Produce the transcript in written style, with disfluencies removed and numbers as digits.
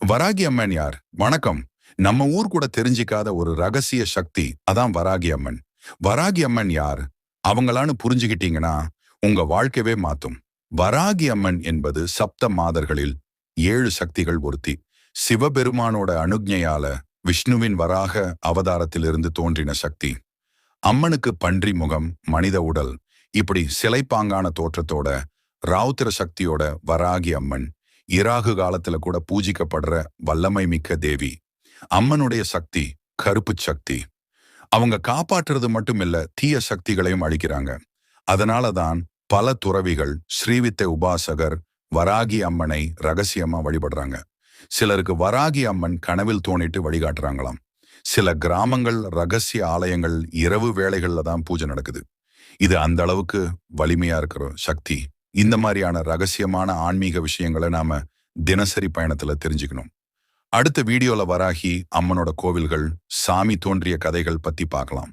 வராகி அம்மன் யார்? வணக்கம். நம்ம ஊர் கூட தெரிஞ்சிக்காத ஒரு ரகசிய சக்தி அதான் வராகி அம்மன். வராகி அம்மன் யார்? அவங்களான்னு புரிஞ்சுக்கிட்டீங்கன்னா உங்க வாழ்க்கையவே மாத்தும். வராகி அம்மன் என்பது சப்த மாதர்களில் 7 சக்திகள் ஒருத்தி. சிவபெருமானோட அனுக்ஞையால விஷ்ணுவின் வராக அவதாரத்திலிருந்து தோன்றின சக்தி. அம்மனுக்கு பன்றி முகம், மனித உடல், இப்படி சிலைப்பாங்கான தோற்றத்தோட ராவுத்திர சக்தியோட வராகி அம்மன் இராகு காலத்துல கூட பூஜிக்கப்படுற வல்லமை மிக்க தேவி. அம்மனுடைய சக்தி கருப்பு சக்தி. அவங்க காப்பாற்றுறது மட்டும் இல்ல, தீய சக்திகளையும் அழிக்கிறாங்க. அதனாலதான் பல துறவிகள் ஸ்ரீவித்தை உபாசகர் வராகி அம்மனை ரகசியமா வழிபடுறாங்க. சிலருக்கு வராகி அம்மன் கனவில் தோணிட்டு வழிகாட்டுறாங்களாம். சில கிராமங்கள் ரகசிய ஆலயங்கள் இரவு வேளைகள்ல தான் பூஜை நடக்குது. இது அந்த அளவுக்கு வலிமையா இருக்கிற சக்தி. இந்த மாதிரியான ரகசியமான ஆன்மீக விஷயங்களை நாம தினசரி பயணத்துல தெரிஞ்சுக்கணும். அடுத்த வீடியோல வராகி அம்மனோட கோவில்கள், சாமி தோன்றிய கதைகள் பத்தி பார்க்கலாம்.